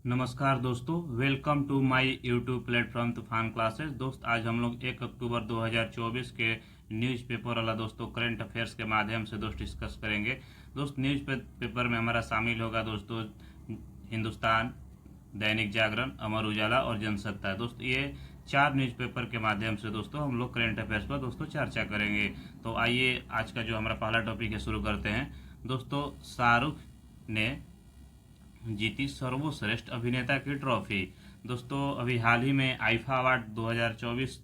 नमस्कार दोस्तों, welcome to my YouTube platform Toofan classes. दोस्त आज हम लोग 1 अक्टूबर 2024 के न्यूज़पेपर वाला दोस्तों करंट अफेयर्स के माध्यम से दोस्त डिस्कस करेंगे। दोस्त न्यूज़ पेपर में हमारा शामिल होगा दोस्तों हिंदुस्तान, दैनिक जागरण, अमर उजाला और जनसत्ता। दोस्त ये 4 न्यूज़पेपर के माध्यम से दोस्तों हम लोग करंट अफेयर्स पर दोस्तों चर्चा करेंगे। तो आइए आज का जो हमारा पहला टॉपिक है शुरू करते हैं। दोस्तों शाहरुख ने जीती सर्वश्रेष्ठ अभिनेता की ट्रॉफी। दोस्तों अभी हाल ही में आईफा अवार्ड 2024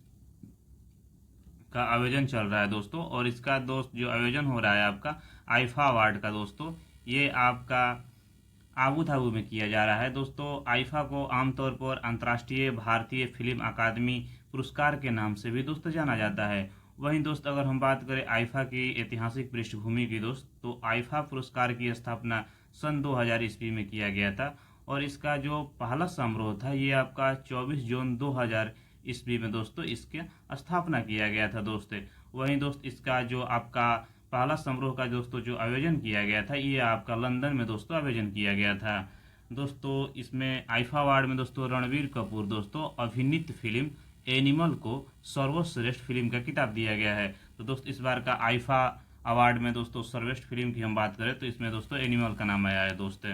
का आयोजन चल रहा है दोस्तों, और इसका दोस्त जो आयोजन हो रहा है आपका आईफा अवार्ड का दोस्तों, ये आपका आबू धाबी में किया जा रहा है। दोस्तों आईफा को आमतौर पर अंतर्राष्ट्रीय भारतीय फिल्म अकादमी पुरस्कार के नाम से भी दोस्तों जाना जाता है। वहीं दोस्त अगर हम बात करें आईफा की ऐतिहासिक पृष्ठभूमि की दोस्त, तो आईफा पुरस्कार की स्थापना सन 2000 ईस्वी में किया गया था, और इसका जो पहला समारोह था ये आपका 24 जून 2000 ईस्वी में दोस्तों इसकी स्थापना किया गया था दोस्तों। वहीं दोस्त इसका जो आपका पहला समारोह का दोस्तों जो आयोजन किया गया था ये आपका लंदन में दोस्तों आयोजन किया गया था। दोस्तों इसमें आईफा अवार्ड में दोस्तों रणबीर कपूर दोस्तों अभिनीत फिल्म एनिमल को सर्वश्रेष्ठ फिल्म का खिताब दिया गया है। तो दोस्त इस बार का आईफा अवार्ड में दोस्तों सर्वश्रेष्ठ फिल्म की हम बात करें तो इसमें दोस्तों एनिमल का नाम आया है दोस्तों।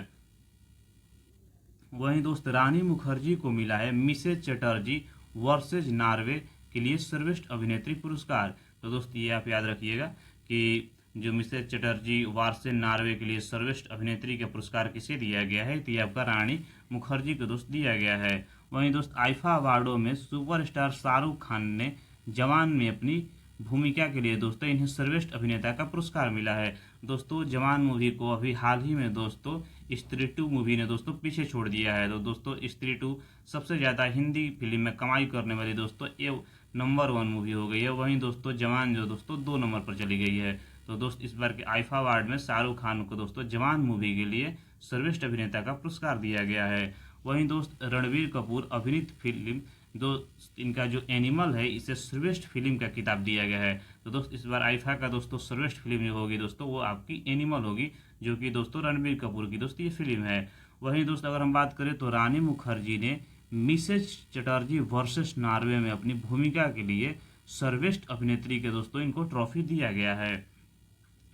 वहीं दोस्त रानी मुखर्जी को मिला है मिसेज चटर्जी वर्सेज नॉर्वे के लिए सर्वश्रेष्ठ अभिनेत्री पुरस्कार। तो दोस्त ये आप याद रखिएगा कि जो मिसेज चटर्जी वर्सेज नॉर्वे के लिए सर्वश्रेष्ठ अभिनेत्री का पुरस्कार किसे दिया गया है, तो ये आपका रानी मुखर्जी को दोस्त दिया गया है। वहीं दोस्त आईफा अवार्डों में सुपरस्टार शाहरुख खान ने जवान में अपनी भूमिका के लिए दोस्तों इन्हें सर्वश्रेष्ठ अभिनेता का पुरस्कार मिला है। दोस्तों जवान मूवी को अभी हाल ही में दोस्तों स्त्री 2 मूवी ने दोस्तों पीछे छोड़ दिया है। तो दोस्तों स्त्री 2 सबसे ज़्यादा हिंदी फिल्म में कमाई करने वाली दोस्तों ये नंबर 1 मूवी हो गई है। वहीं दोस्तों जवान जो दोस्तों 2 नंबर पर चली गई है। तो दोस्त इस बार के आईफा अवार्ड में शाहरुख खान को दोस्तों जवान मूवी के लिए सर्वश्रेष्ठ अभिनेता का पुरस्कार दिया गया है। वहीं दोस्त रणबीर कपूर अभिनीत फिल्म दोस्त इनका जो एनिमल है इसे सर्वश्रेष्ठ फिल्म का खिताब दिया गया है। तो दोस्त इस बार आईफा का दोस्तों सर्वश्रेष्ठ फिल्म जो होगी दोस्तों वो आपकी एनिमल होगी, जो कि दोस्तों रणबीर कपूर की दोस्त ये फिल्म है। वहीं दोस्त अगर हम बात करें तो रानी मुखर्जी ने मिसेज चटर्जी वर्सेस नॉर्वे में अपनी भूमिका के लिए सर्वश्रेष्ठ अभिनेत्री के दोस्तों इनको ट्रॉफी दिया गया है।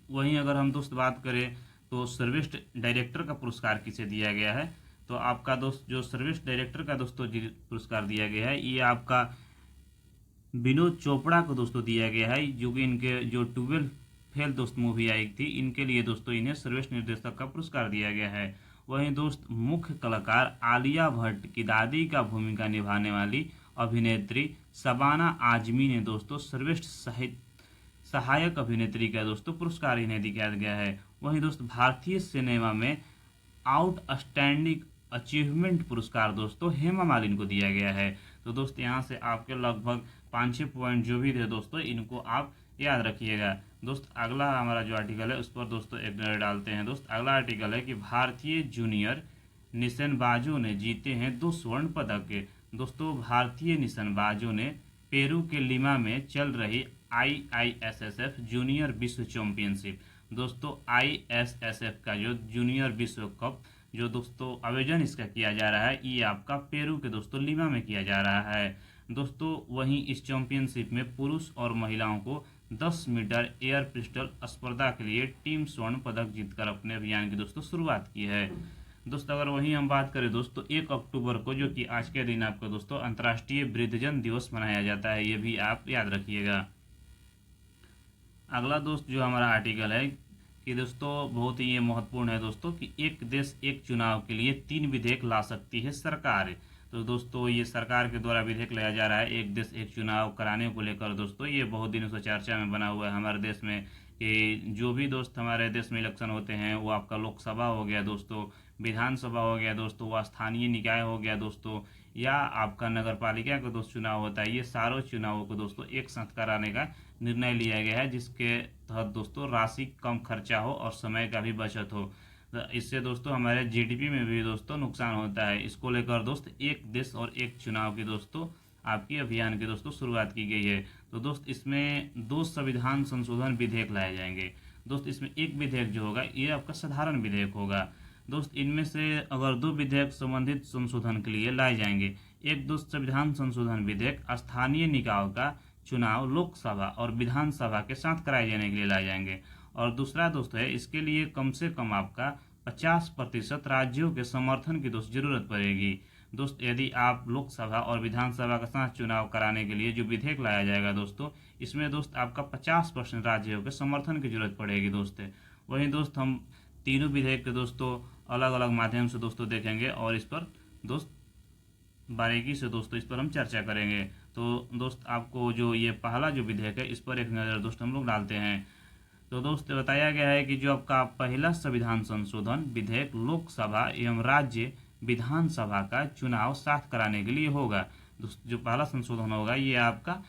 वहीं अगर हम दोस्त बात करें तो सर्वश्रेष्ठ डायरेक्टर का पुरस्कार किसे दिया गया है, तो आपका दोस्त जो सर्वश्रेष्ठ डायरेक्टर का दोस्तों पुरस्कार दिया गया है ये आपका विनोद चोपड़ा को दोस्तों दिया गया है, जो कि इनके जो 12 फेल दोस्त मूवी आई थी इनके लिए दोस्तों इन्हें सर्वश्रेष्ठ निर्देशक का पुरस्कार दिया गया है। वहीं दोस्त मुख्य कलाकार आलिया भट्ट की दादी का भूमिका निभाने वाली अभिनेत्री शबाना आजमी ने दोस्तों सर्वश्रेष्ठ सहायक अभिनेत्री का दोस्तों पुरस्कार इन्हें दिया गया है। वहीं दोस्त भारतीय सिनेमा में आउटस्टैंडिंग अचीवमेंट पुरस्कार दोस्तों हेमा मालिनी को दिया गया है। तो दोस्त यहाँ से आपके लगभग 5-6 पॉइंट जो भी थे दोस्तों इनको आप याद रखिएगा। दोस्त अगला हमारा जो आर्टिकल है उस पर दोस्तों एक नजर डालते हैं। दोस्त अगला आर्टिकल है कि भारतीय जूनियर निशानेबाजों ने जीते हैं 2 स्वर्ण पदक। दोस्तों भारतीय निशानेबाजों ने पेरू के लिमा में चल रही IISSF जूनियर विश्व चैंपियनशिप दोस्तों ISSF का जो जूनियर विश्व कप जो दोस्तों आयोजन इसका किया जा रहा है ये आपका पेरू के दोस्तों लिमा में किया जा रहा है दोस्तों। वहीं इस चैंपियनशिप में पुरुष और महिलाओं को 10 मीटर एयर पिस्टल स्पर्धा के लिए टीम स्वर्ण पदक जीतकर अपने अभियान की दोस्तों शुरुआत की है। दोस्तों अगर वहीं हम बात करें दोस्तों 1 अक्टूबर को जो कि आज के दिन आपका दोस्तों अंतर्राष्ट्रीय वृद्धजन दिवस मनाया जाता है, ये भी आप याद रखिएगा। अगला दोस्त जो हमारा आर्टिकल है कि दोस्तों बहुत ही ये महत्वपूर्ण है दोस्तों कि एक देश एक चुनाव के लिए 3 विधेयक ला सकती है सरकार। तो दोस्तों ये सरकार के द्वारा विधेयक लाया जा रहा है एक देश एक चुनाव कराने को लेकर दोस्तों, ये बहुत दिनों से चर्चा में बना हुआ है हमारे देश में कि जो भी दोस्त हमारे देश में इलेक्शन होते हैं वो आपका लोकसभा हो गया दोस्तों, विधानसभा हो गया दोस्तों, वो स्थानीय निकाय हो गया दोस्तों, या आपका नगर पालिका का दोस्त चुनाव होता है, ये सारों चुनावों को दोस्तों एक साथ कराने का निर्णय लिया गया है, जिसके तहत दोस्तों राशि कम खर्चा हो और समय का भी बचत हो। इससे दोस्तों हमारे जीडीपी में भी दोस्तों नुकसान होता है। इसको लेकर दोस्त एक देश और एक चुनाव की दोस्तों आपकी अभियान की दोस्तों शुरुआत की गई है। तो दोस्त इसमें 2 संविधान संशोधन विधेयक लाए जाएंगे दोस्त। इसमें एक विधेयक जो होगा ये आपका साधारण विधेयक होगा दोस्त इनमें से अगर 2 विधेयक संबंधित संशोधन के लिए लाए जाएंगे। एक दोस्त संविधान संशोधन विधेयक स्थानीय निकायों का चुनाव लोकसभा और विधानसभा के साथ कराए जाने के लिए लाए जाएंगे। और दूसरा दोस्त है, इसके लिए कम से कम आपका 50% राज्यों के समर्थन की दोस्त जरूरत पड़ेगी। दोस्त यदि आप लोकसभा और विधानसभा का साथ चुनाव कराने के लिए जो विधेयक लाया जाएगा दोस्तों, इसमें दोस्त आपका 50% राज्यों के समर्थन की जरूरत पड़ेगी दोस्त। वहीं दोस्त हम तीनों विधेयक के दोस्तों अलग अलग माध्यम से दोस्तों देखेंगे और इस पर दोस्त बारीकी से दोस्तों इस पर हम चर्चा करेंगे। तो दोस्त आपको जो ये पहला जो विधेयक है इस पर एक नज़र दोस्त हम लोग डालते हैं। तो दोस्त बताया गया है कि जो आपका पहला संविधान संशोधन विधेयक लोकसभा एवं राज्य विधानसभा का चुनाव साथ कराने के लिए होगा। दोस्त जो पहला संशोधन होगा ये आपका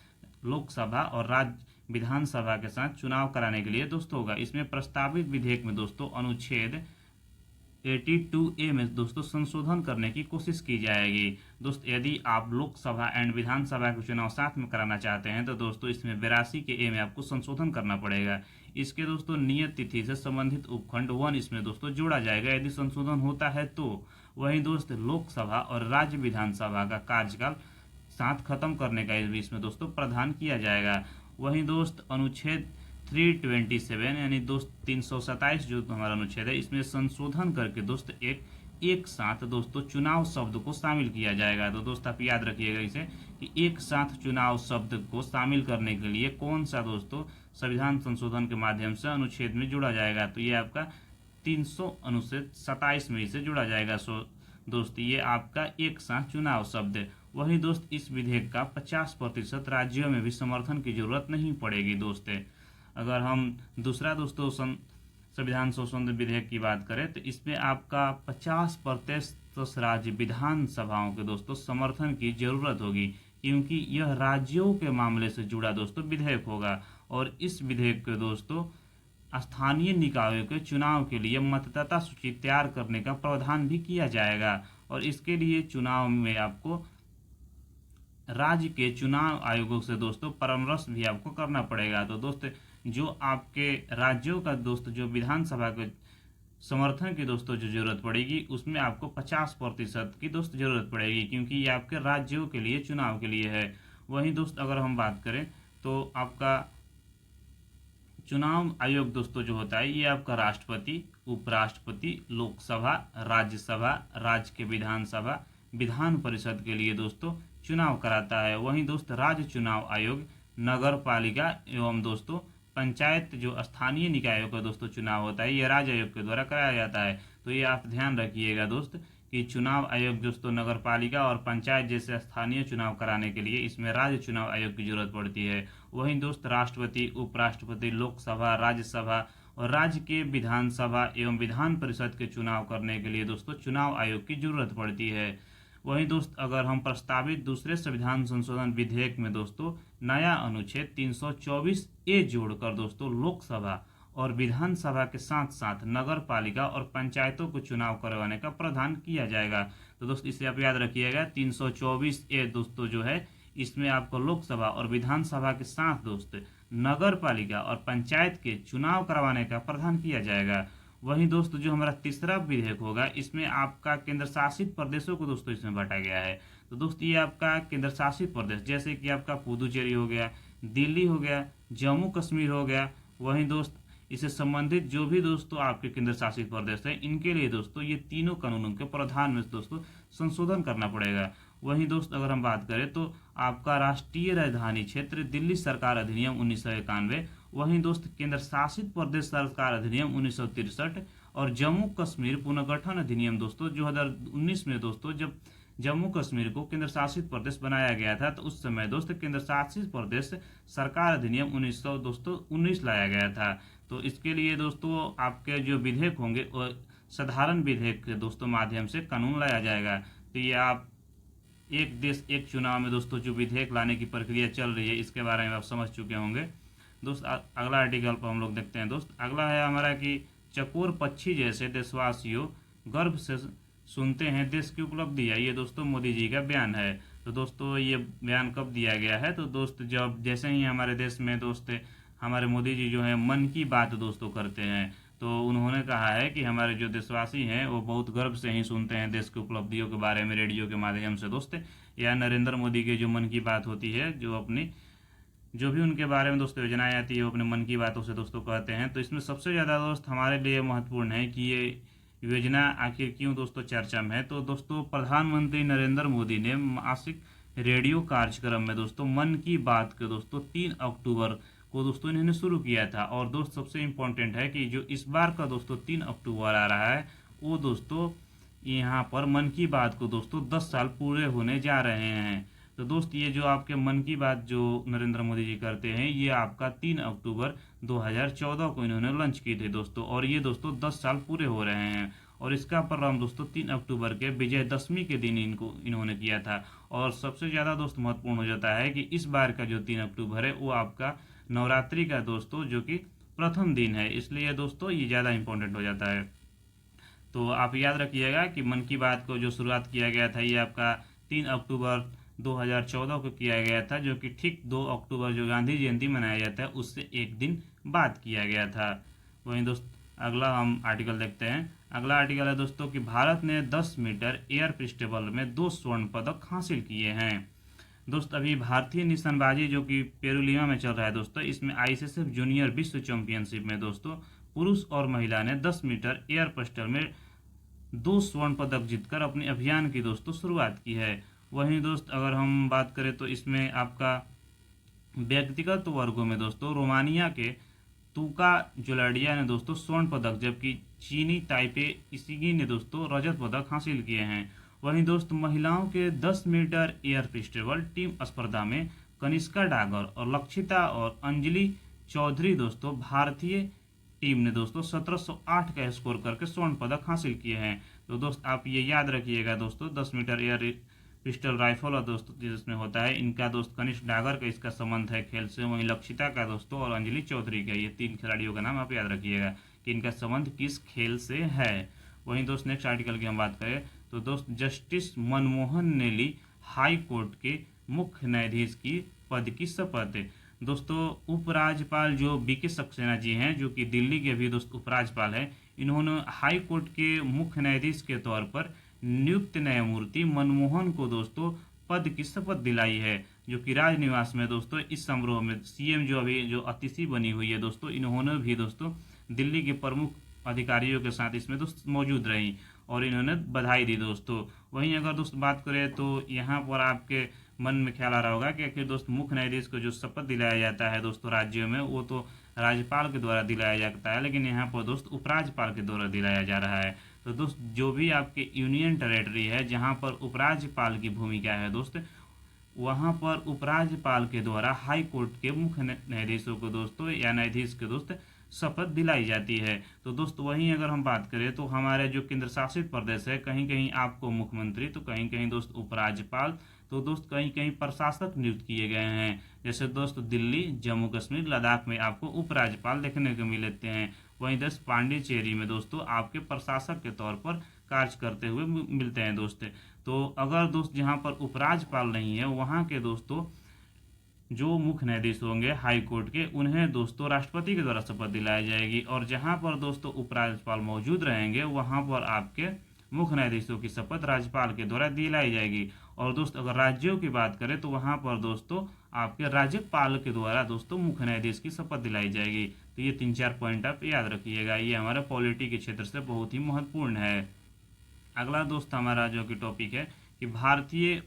लोकसभा और राज्य विधानसभा के साथ चुनाव कराने के लिए दोस्त होगा। इसमें प्रस्तावित विधेयक में दोस्तों अनुच्छेद 82A में दोस्तों संशोधन करने की कोशिश की जाएगी। दोस्त यदि आप लोकसभा एंड विधानसभा के चुनाव साथ में कराना चाहते हैं तो दोस्तों इसमें 82 के ए में आपको संशोधन करना पड़ेगा। इसके दोस्तों नियत तिथि से संबंधित उपखंड 1 इसमें दोस्तों जोड़ा जाएगा यदि संशोधन होता है तो। वहीं दोस्त लोकसभा और राज्य विधानसभा का कार्यकाल साथ खत्म करने का इसमें दोस्तों प्रावधान किया जाएगा। वहीं दोस्त अनुच्छेद 327 यानी दोस्त 327 जो हमारा अनुच्छेद है इसमें संशोधन करके दोस्त एक साथ दोस्तों चुनाव शब्द को शामिल किया जाएगा। तो दोस्त आप याद रखिएगा इसे कि एक साथ चुनाव शब्द को शामिल करने के लिए कौन सा दोस्तों संविधान संशोधन के माध्यम से अनुच्छेद में जोड़ा जाएगा। तो ये आपका 300 अनुच्छेद 27 में इसे जोड़ा जाएगा। सो दोस्त ये आपका एक साथ चुनाव शब्द। वही दोस्त इस विधेयक का 50% राज्यों में भी समर्थन की जरूरत नहीं पड़ेगी दोस्त। अगर हम दूसरा दोस्तों संविधान संशोधन विधेयक की बात करें तो इसमें आपका 50% राज्य विधानसभाओं के दोस्तों समर्थन की जरूरत होगी क्योंकि यह राज्यों के मामले से जुड़ा दोस्तों विधेयक होगा। और इस विधेयक के दोस्तों स्थानीय निकायों के चुनाव के लिए मतदाता सूची तैयार करने का प्रावधान भी किया जाएगा। और इसके लिए चुनाव में आपको राज्य के चुनाव आयोगों से दोस्तों परामर्श भी आपको करना पड़ेगा। तो दोस्त जो आपके राज्यों का दोस्त जो विधानसभा के समर्थन की दोस्तों जो जरूरत पड़ेगी उसमें आपको 50% की दोस्त जरूरत पड़ेगी क्योंकि ये आपके राज्यों के लिए चुनाव के लिए है। वहीं दोस्त अगर हम बात करें तो आपका चुनाव आयोग दोस्तों जो होता है ये आपका राष्ट्रपति, उपराष्ट्रपति, लोकसभा, राज्यसभा, राज्य के विधानसभा, विधान परिषद के लिए दोस्तों चुनाव कराता है। वहीं दोस्त राज्य चुनाव आयोग नगर पालिका एवं दोस्तों पंचायत जो स्थानीय निकायों का दोस्तों चुनाव होता है ये राज्य आयोग के द्वारा कराया जाता है। तो ये आप ध्यान रखिएगा दोस्त कि चुनाव आयोग दोस्तों नगर पालिका और पंचायत जैसे स्थानीय चुनाव कराने के लिए इसमें राज्य चुनाव आयोग की जरूरत पड़ती है। वहीं दोस्त राष्ट्रपति, उपराष्ट्रपति, लोकसभा, राज्यसभा और राज्य के विधानसभा एवं विधान परिषद के चुनाव करने के लिए दोस्तों चुनाव आयोग की जरूरत पड़ती है। वहीं दोस्त अगर हम प्रस्तावित दूसरे संविधान संशोधन विधेयक में दोस्तों नया अनुच्छेद 324A जोड़कर दोस्तों लोकसभा और विधानसभा के साथ साथ नगर पालिका और पंचायतों को चुनाव करवाने का प्रावधान किया जाएगा। तो दोस्त इसे आप याद रखिएगा 324A दोस्तों जो है इसमें आपको लोकसभा और विधानसभा के साथ दोस्त नगर पालिका और पंचायत के चुनाव करवाने का प्रावधान किया जाएगा। वहीं दोस्त जो हमारा तीसरा विधेयक होगा इसमें आपका केंद्र शासित प्रदेशों को दोस्तों इसमें बांटा गया है। तो दोस्त ये आपका केंद्र शासित प्रदेश जैसे कि आपका पुदुचेरी हो गया, दिल्ली हो गया, जम्मू कश्मीर हो गया, वहीं दोस्त इससे संबंधित जो भी दोस्तों आपके केंद्र शासित प्रदेश है इनके लिए दोस्तों ये तीनों कानूनों के प्रावधान में दोस्तों संशोधन करना पड़ेगा। वहीं दोस्त अगर हम बात करें तो आपका राष्ट्रीय राजधानी क्षेत्र दिल्ली सरकार अधिनियम 1991, वहीं दोस्त केंद्र शासित प्रदेश सरकार अधिनियम 1963 और जम्मू कश्मीर पुनर्गठन अधिनियम दोस्तों 2019 में दोस्तों जब जम्मू कश्मीर को केंद्र शासित प्रदेश बनाया गया था तो उस समय दोस्त केंद्र शासित प्रदेश सरकार अधिनियम 1919 लाया गया था। तो इसके लिए दोस्तों आपके जो विधेयक होंगे वो साधारण विधेयक के दोस्तों माध्यम से कानून लाया जाएगा। तो ये आप एक देश एक चुनाव में दोस्तों जो विधेयक लाने की प्रक्रिया चल रही है इसके बारे में आप समझ चुके होंगे। दोस्त अगला आर्टिकल पर हम लोग देखते हैं। दोस्त अगला है हमारा कि चकोर पक्षी जैसे देशवासियों गर्व से सुनते हैं देश की उपलब्धियाँ, ये दोस्तों मोदी जी का बयान है। तो दोस्तों ये बयान कब दिया गया है तो दोस्त जब जैसे ही हमारे देश में दोस्त हमारे मोदी जी जो है मन की बात दोस्तों करते हैं तो उन्होंने कहा है कि हमारे जो देशवासी हैं वो बहुत गर्व से ही सुनते हैं देश की उपलब्धियों के बारे में रेडियो के माध्यम से दोस्त, या नरेंद्र मोदी के जो मन की बात होती है, जो अपनी जो भी उनके बारे में दोस्तों योजनाएं आती है वो अपने मन की बातों से दोस्तों कहते हैं। तो इसमें सबसे ज़्यादा दोस्त हमारे लिए महत्वपूर्ण है कि ये योजना आखिर क्यों दोस्तों चर्चा में है। तो दोस्तों प्रधानमंत्री नरेंद्र मोदी ने मासिक रेडियो कार्यक्रम में दोस्तों मन की बात के दोस्तों 3 अक्टूबर को दोस्तों इन्होंने शुरू किया था। और दोस्त सबसे इम्पोर्टेंट है कि जो इस बार का दोस्तों 3 अक्टूबर आ रहा है वो दोस्तों यहाँ पर मन की बात को दोस्तों 10 साल पूरे होने जा रहे हैं। तो दोस्त ये जो आपके मन की बात जो नरेंद्र मोदी जी करते हैं ये आपका 3 अक्टूबर 2014 को इन्होंने लॉन्च की थी दोस्तों, और ये दोस्तों 10 साल पूरे हो रहे हैं। और इसका प्रारंभ दोस्तों 3 अक्टूबर के विजयदशमी के दिन इन्होंने किया था। और सबसे ज़्यादा दोस्त महत्वपूर्ण हो जाता है कि इस बार का जो 3 अक्टूबर है वो आपका नवरात्रि का दोस्तों जो कि प्रथम दिन है, इसलिए दोस्तों ये ज़्यादा इंपॉर्टेंट हो जाता है। तो आप याद रखिएगा कि मन की बात को जो शुरुआत किया गया था ये आपका 3 अक्टूबर 2014 को किया गया था, जो कि ठीक 2 अक्टूबर जो गांधी जयंती मनाया जाता है उससे एक दिन बाद किया गया था। वहीं दोस्त अगला हम आर्टिकल देखते हैं। अगला आर्टिकल है दोस्तों कि भारत ने 10 मीटर एयर पिस्टल में 2 स्वर्ण पदक हासिल किए हैं। दोस्त अभी भारतीय निशानबाजी जो कि पेरुलिया में चल रहा है दोस्तों, इसमें आईएसएसएफ जूनियर विश्व चैंपियनशिप में दोस्तों पुरुष और महिला ने 10 मीटर एयर पिस्टल में 2 स्वर्ण पदक जीतकर अपने अभियान की दोस्तों शुरुआत की है। वहीं दोस्त अगर हम बात करें तो इसमें आपका व्यक्तिगत वर्गों में दोस्तों रोमानिया के तुका जोलाडिया ने दोस्तों स्वर्ण पदक, जबकि चीनी ताइपे इसिगी ने दोस्तों रजत पदक हासिल किए हैं। वहीं दोस्त महिलाओं के 10 मीटर एयर पिस्टल टीम स्पर्धा में कनिष्का डागर और लक्षिता और अंजलि चौधरी दोस्तों भारतीय टीम ने दोस्तों 1708 का स्कोर करके स्वर्ण पदक हासिल किए हैं। तो दोस्त आप ये याद रखिएगा दोस्तों 10 मीटर एयर पिस्टल राइफल और दोस्तों जिसमें होता है इनका दोस्त कनिष्क डागर का इसका संबंध है खेल से, वहीं लक्षिता का दोस्तों और अंजलि चौधरी का, ये 3 खिलाड़ियों का नाम आप याद रखिएगा कि इनका संबंध किस खेल से है। वहीं दोस्त नेक्स्ट आर्टिकल की हम बात करें तो दोस्त जस्टिस मनमोहन ने ली हाई कोर्ट के मुख्य न्यायाधीश की पद की शपथ। दोस्तों उपराज्यपाल जो बीके सक्सेना जी हैं जो कि दिल्ली के भी दोस्त उपराज्यपाल हैं, इन्होंने हाई कोर्ट के मुख्य न्यायाधीश के तौर पर नियुक्त न्यायमूर्ति मनमोहन को दोस्तों पद की शपथ दिलाई है, जो कि राजनिवास में दोस्तों इस समारोह में सीएम जो अभी जो अतिथि बनी हुई है दोस्तों, इन्होंने भी दोस्तों दिल्ली के प्रमुख अधिकारियों के साथ इसमें दोस्त मौजूद रही और इन्होंने बधाई दी दोस्तों। वहीं अगर दोस्त बात करें तो यहाँ पर आपके मन में ख्याल आ रहा होगा कि आखिर दोस्त मुख्य न्यायाधीश को जो शपथ दिलाया जाता है दोस्तों राज्यों में वो तो राज्यपाल के द्वारा दिलाया जाता है, लेकिन यहाँ पर दोस्त उपराज्यपाल के द्वारा दिलाया जा रहा है। तो दोस्त जो भी आपके यूनियन टेरेटरी है जहाँ पर उपराज्यपाल की भूमिका है दोस्त, वहाँ पर उपराज्यपाल के द्वारा हाई कोर्ट के मुख्य न्यायाधीशों को दोस्तों या न्यायाधीश के दोस्त शपथ दिलाई जाती है। तो दोस्त वहीं अगर हम बात करें तो हमारे जो केंद्र शासित प्रदेश है कहीं कहीं आपको मुख्यमंत्री तो कहीं कहीं दोस्त उपराज्यपाल तो दोस्त कहीं कहीं प्रशासक नियुक्त किए गए हैं। जैसे दोस्त दिल्ली, जम्मू कश्मीर, लद्दाख में आपको उपराज्यपाल देखने को मिलते हैं। वहीं दोस्त पांडिचेरी में दोस्तों आपके प्रशासक के तौर पर कार्य करते हुए मिलते हैं दोस्त। तो अगर दोस्त जहाँ पर उपराज्यपाल नहीं है वहाँ के दोस्तों जो मुख्य न्यायाधीश होंगे हाई कोर्ट के उन्हें दोस्तों राष्ट्रपति के द्वारा शपथ दिलाई जाएगी, और जहां पर दोस्तों उपराज्यपाल मौजूद रहेंगे वहां पर आपके मुख्य न्यायाधीशों की शपथ राज्यपाल के द्वारा दिलाई जाएगी। और दोस्त अगर राज्यों की बात करें तो वहां पर दोस्तों आपके राज्यपाल के द्वारा दोस्तों मुख्य न्यायाधीश की शपथ दिलाई जाएगी। तो ये 3-4 पॉइंट आप याद रखिएगा, ये हमारे पॉलिटी के क्षेत्र से बहुत ही महत्वपूर्ण है। अगला दोस्त हमारा जो कि टॉपिक है कि भारतीय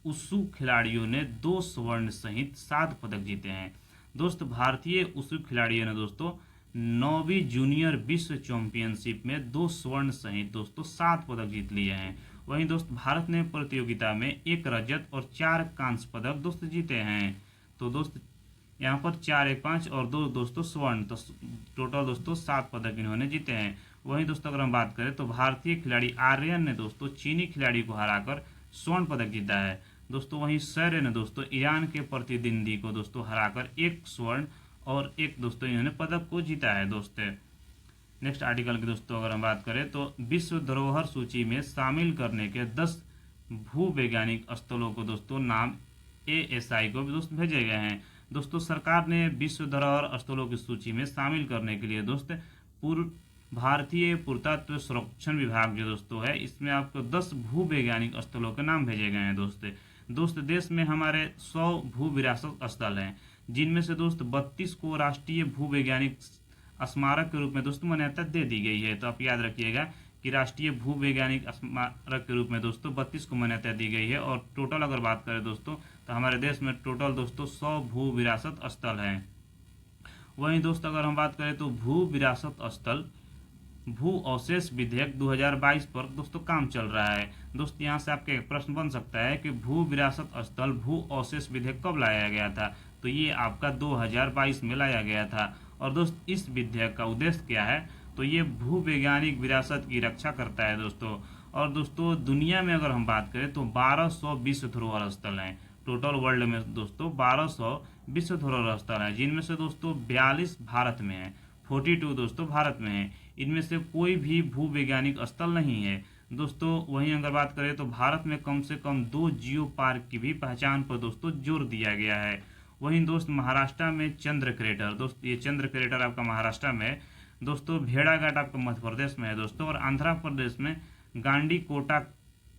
उसु खिलाड़ियों ने 2 स्वर्ण सहित 7 पदक जीते हैं। दोस्त भारतीय उसु खिलाड़ियों ने दोस्तों 9वीं जूनियर विश्व चैंपियनशिप में 2 स्वर्ण सहित दोस्तों 7 पदक जीत लिए हैं। वहीं दोस्त भारत ने प्रतियोगिता में 1 रजत और 4 कांस्य पदक दोस्त जीते हैं। तो दोस्त यहाँ पर 4, 1, 5 और 2 दोस्तों स्वर्ण, तो टोटल दोस्तों 7 पदक इन्होंने जीते हैं। वहीं दोस्तों अगर हम बात करें तो भारतीय खिलाड़ी आर्यन ने दोस्तों चीनी खिलाड़ी को हराकर स्वर्ण पदक जीता है दोस्तों। वहीं शौर्य ने दोस्तों ईरान के प्रतिद्वंदी को दोस्तों हराकर 1 स्वर्ण और 1 दोस्तों इन्होंने पदक को जीता है दोस्तों। नेक्स्ट आर्टिकल की दोस्तों अगर हम बात करें तो विश्व धरोहर सूची में शामिल करने के 10 भूवैज्ञानिक स्थलों को दोस्तों नाम ASI को दोस्त भेजे गए हैं। दोस्तों सरकार ने विश्व धरोहर स्थलों की सूची में शामिल करने के लिए दोस्त भारतीय पुरातत्व संरक्षण विभाग जो दोस्तों है, इसमें आपको 10 भू वैज्ञानिक स्थलों के नाम भेजे गए हैं दोस्त देश में हमारे 100 भू विरासत स्थल हैं, जिनमें से दोस्त 32 को राष्ट्रीय भू वैज्ञानिक स्मारक के रूप में दोस्तों मान्यता दे दी गई है। तो आप याद रखिएगा कि राष्ट्रीय भू वैज्ञानिक स्मारक के रूप में दोस्तों 32 को मान्यता दी गई है। और टोटल अगर बात करें दोस्तों, तो हमारे देश में टोटल दोस्तों 100 भू विरासत स्थल हैं। वहीं दोस्तों अगर हम बात करें तो भू विरासत स्थल भू अवशेष विधेयक 2022 पर दोस्तों काम चल रहा है। दोस्त यहाँ से आपके एक प्रश्न बन सकता है कि भू विरासत स्थल भू अवशेष विधेयक कब लाया गया था? तो ये आपका 2022 में लाया गया था। और दोस्त इस विधेयक का उद्देश्य क्या है? तो ये भू वैज्ञानिक विरासत की रक्षा करता है दोस्तों। और दोस्तों दुनिया में अगर हम बात करें तो 1200 विश्व धरोहर स्थल हैं। टोटल वर्ल्ड में दोस्तों 1200 विश्व धरोहर स्थल हैं, जिनमें से दोस्तों 42 भारत में है, 42 दोस्तों भारत में है। इनमें से कोई भी भू वैज्ञानिक स्थल नहीं है दोस्तों। वहीं अगर बात करें तो भारत में कम से कम 2 जियो पार्क की भी पहचान पर दोस्तों जोर दिया गया है। वहीं दोस्त महाराष्ट्र में चंद्र क्रेटर, दोस्त ये चंद्र क्रेटर आपका महाराष्ट्र में दोस्तों, भेड़ाघाट आपका मध्य प्रदेश में है दोस्तों, और आंध्र प्रदेश में गांडीकोटा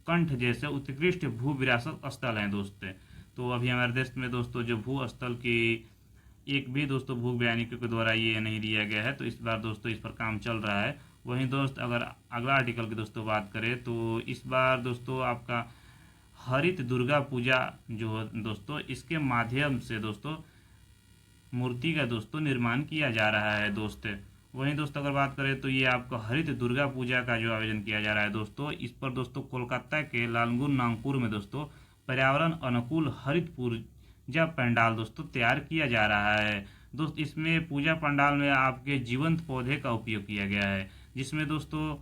कंठ जैसे उत्कृष्ट भू विरासत स्थल हैं दोस्त। तो अभी हमारे देश में दोस्तों जो भू स्थल की एक भी दोस्तों भू वैज्ञानिकों के द्वारा ये नहीं दिया गया है, तो इस बार दोस्तों इस पर काम चल रहा है। वहीं दोस्त अगर अगला आर्टिकल की दोस्तों बात करें तो इस बार दोस्तों आपका हरित दुर्गा पूजा जो दोस्तों, इसके माध्यम से दोस्तों मूर्ति का दोस्तों निर्माण किया जा रहा है दोस्त। वहीं दोस्तों अगर बात करें तो ये आपका हरित दुर्गा पूजा का जो आयोजन किया जा रहा है दोस्तों, इस पर दोस्तों कोलकाता के लालगुन नागपुर में दोस्तों पर्यावरण अनुकूल हरित पूजा पंडाल दोस्तों तैयार किया जा रहा है दोस्त। इसमें पूजा पंडाल में आपके जीवंत पौधे का उपयोग किया गया है, जिसमें दोस्तों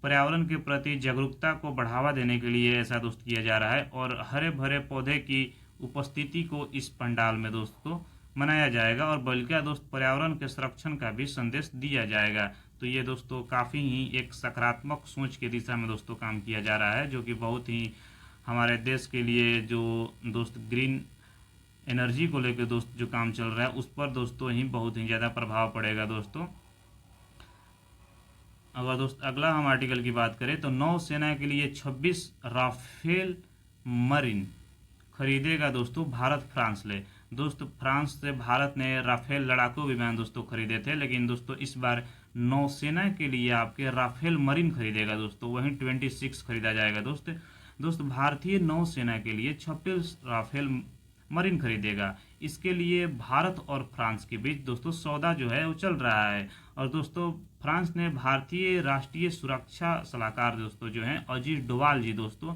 पर्यावरण के प्रति जागरूकता को बढ़ावा देने के लिए ऐसा दोस्त किया जा रहा है। और हरे भरे पौधे की उपस्थिति को इस पंडाल में दोस्तों मनाया जाएगा, और बल्कि दोस्त पर्यावरण के संरक्षण का भी संदेश दिया जाएगा। तो ये दोस्तों काफ़ी ही एक सकारात्मक सोच के दिशा में दोस्तों काम किया जा रहा है, जो कि बहुत ही हमारे देश के लिए जो दोस्त ग्रीन एनर्जी को लेकर दोस्त जो काम चल रहा है उस पर दोस्तों ही बहुत ही ज़्यादा प्रभाव पड़ेगा दोस्तों। अगर दोस्त अगला हम आर्टिकल की बात करें तो नौसेना के लिए 26 राफेल मरीन खरीदेगा दोस्तों भारत फ्रांस ले। दोस्तों फ्रांस से भारत ने राफेल लड़ाकू विमान दोस्तों खरीदे थे, लेकिन दोस्तों इस बार नौसेना के लिए आपके राफेल मरीन खरीदेगा दोस्तों, वहीं 26 खरीदा जाएगा दोस्त भारतीय नौसेना के लिए 26 राफेल मरीन खरीदेगा। इसके लिए भारत और फ्रांस के बीच दोस्तों सौदा जो है वो चल रहा है। और दोस्तों फ्रांस ने भारतीय राष्ट्रीय सुरक्षा सलाहकार दोस्तों जो हैं अजीत डोवाल जी दोस्तों,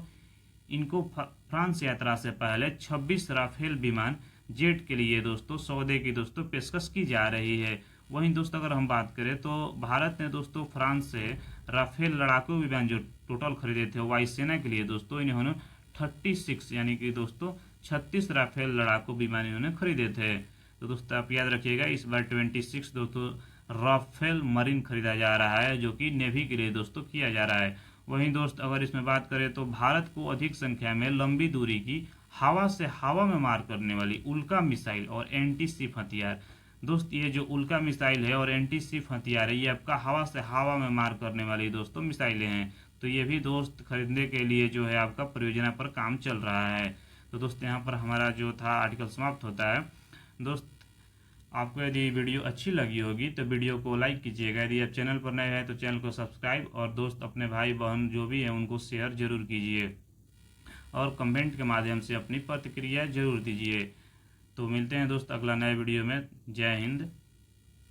इनको फ्रांस यात्रा से पहले 26 राफेल विमान जेट के लिए दोस्तों सौदे की दोस्तों पेशकश की जा रही है। वहीं दोस्तों अगर हम बात करें तो भारत ने दोस्तों फ्रांस से राफेल लड़ाकू विमान जो टोटल खरीदे थे वायुसेना के लिए दोस्तों, इन्होंने 36 यानी कि दोस्तों 36 राफेल लड़ाकू विमान इन्होंने खरीदे थे। तो दोस्तों आप याद रखिएगा इस बार 26 दोस्तों राफेल मरीन खरीदा जा रहा है, जो कि नेवी के लिए दोस्तों किया जा रहा है। वहीं दोस्त अगर इसमें बात करें तो भारत को अधिक संख्या में लंबी दूरी की हवा से हवा में मार करने वाली उल्का मिसाइल और एंटी शिप हथियार दोस्त, ये जो उल्का मिसाइल है और एंटी शिप हथियार है ये आपका हवा से हवा में मार करने वाली दोस्तों मिसाइलें हैं। तो ये भी दोस्त खरीदने के लिए जो है आपका परियोजना पर काम चल रहा है। तो दोस्त यहाँ पर हमारा जो था आर्टिकल समाप्त होता है। दोस्त आपको यदि वीडियो अच्छी लगी होगी तो वीडियो को लाइक कीजिएगा, यदि आप चैनल पर नए हैं तो चैनल को सब्सक्राइब, और दोस्त अपने भाई बहन जो भी हैं उनको शेयर जरूर कीजिए, और कमेंट के माध्यम से अपनी प्रतिक्रिया जरूर दीजिए। तो मिलते हैं दोस्त अगला नए वीडियो में। जय हिंद।